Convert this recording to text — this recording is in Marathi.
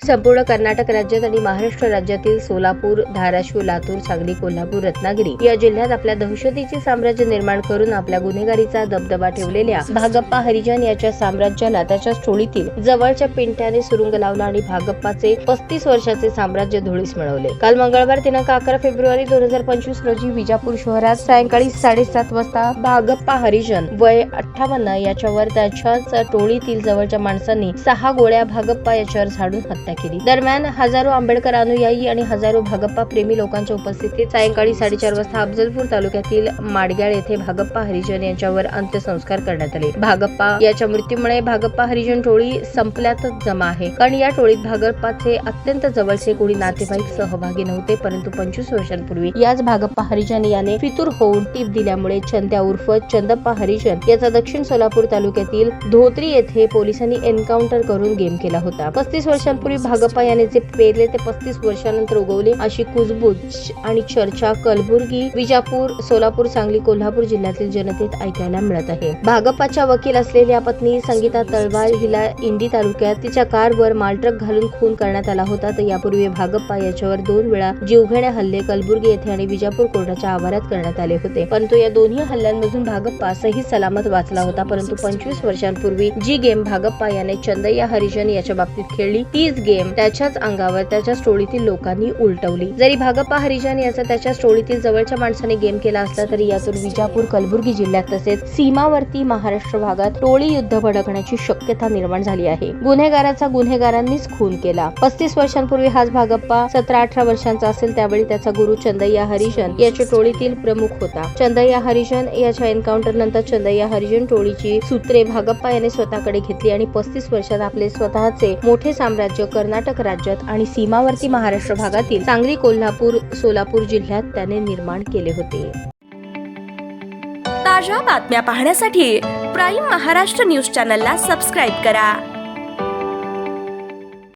संपूर्ण कर्नाटक राज्यात आणि महाराष्ट्र राज्यातील सोलापूर, धाराशिव, लातूर, सांगली, कोल्हापूर, रत्नागिरी या जिल्ह्यात आपल्या दहशतीचे साम्राज्य निर्माण करून आपल्या गुन्हेगारीचा दबदबा ठेवलेल्या भागप्पा हरिजन याच्या साम्राज्याला त्याच्या टोळीतील जवळच्या पिंट्याने सुरुंग लावला आणि भागप्पाचे 35 वर्षाचे साम्राज्य धुळीस मिळवले. काल मंगळवार दिनांक 11 फेब्रुवारी 2025 रोजी विजापूर शहरात सायंकाळी 7:30 वाजता भागप्पा हरिजन वय 58 याच्यावर त्याच्याच टोळीतील जवळच्या माणसांनी 6 गोळ्या भागप्पा याच्यावर झाडून हत्या केली. दरम्यान हजारो आंबेडकर अनुयायी आणि हजारो भागप्पा प्रेमी लोकांच्या उपस्थितीत सायंकाळी 4:30 वाजता अफजलपूर तालुक्यातील माडग्याळ येथे भागप्पा हरिजन यांच्यावर अंत्यसंस्कार करण्यात आले. भागप्पा याच्या मृत्यूमुळे भागप्पा हरिजन टोळी संपल्यातच जमा आहे, कारण या टोळीत भागप्पाचे अत्यंत जवळचे कोणी नातेवाईक सहभागी नव्हते. परंतु 25 वर्षांपूर्वी याच भागप्पा हरिजन याने फितूर होऊन टीप दिल्यामुळे चंद्या उर्फ चंदप्पा हरिजन याचा दक्षिण सोलापूर तालुक्यातील धोत्री येथे पोलिसांनी एन्काउंटर करून गेम केला होता. 35 वर्षांपूर्वी भागप्पा याने जे पेरले ते 35 वर्षानंतर उगवले अशी कुजबूज आणि चर्चा कलबुर्गी, विजापूर, सोलापूर, सांगली, कोल्हापूर जिल्ह्यातील जनतेत ऐकायला मिळत आहे. भागप्पाच्या वकील असलेल्या पत्नी संगीता तळवार हिला इंडी तालुक्यात तिच्या कारवर मालट्रक घालून खून करण्यात आला होता. तर यापूर्वी भागप्पा याच्यावर 2 वेळा जीवघेण्या हल्ले कलबुर्गी येथे आणि विजापूर कोर्टाच्या आवारात करण्यात आले होते. परंतु या दोन्ही हल्ल्यांमधून भागप्पा सही सलामत वाचला होता. परंतु 25 वर्षांपूर्वी जी गेम भागप्पा याने चंदय्या हरिजन याच्या बाबतीत खेळली तीच गेम त्याच्याच अंगावर त्याच्याच टोळीतील लोकांनी उलटवली. जरी भागप्पा हरिजन याचा त्याच्याच टोळीतील जवळच्या माणसाने गेम केला असला तरी यातून विजापूर, कलबुर्गी जिल्ह्यात तसेच सीमावर्ती महाराष्ट्र भागात टोळी युद्ध भडकण्याची शक्यता निर्माण झाली आहे. गुन्हेगाराचा गुन्हेगारांनीच खून केला. 35 वर्षांपूर्वी हाच भागप्पा 17-18 वर्षांचा असेल त्यावेळी त्याचा गुरु चंदय्या हरिजन याच्या टोळीतील प्रमुख होता. चंदय्या हरिजन याच्या एन्काउंटर नंतर चंदय्या हरिजन टोळीची सूत्रे भागप्पा याने स्वतःकडे घेतली आणि 35 वर्षात आपले स्वतःचे मोठे साम्राज्य कर्नाटक राज्यात आणि सीमावर्ती महाराष्ट्र भागातील सांगली, कोल्हापूर, सोलापूर जिल्ह्यात त्याने निर्माण केले होते. ताज्या बातम्या पाहण्यासाठी प्राईम महाराष्ट्र न्यूज चॅनलला सबस्क्राईब करा.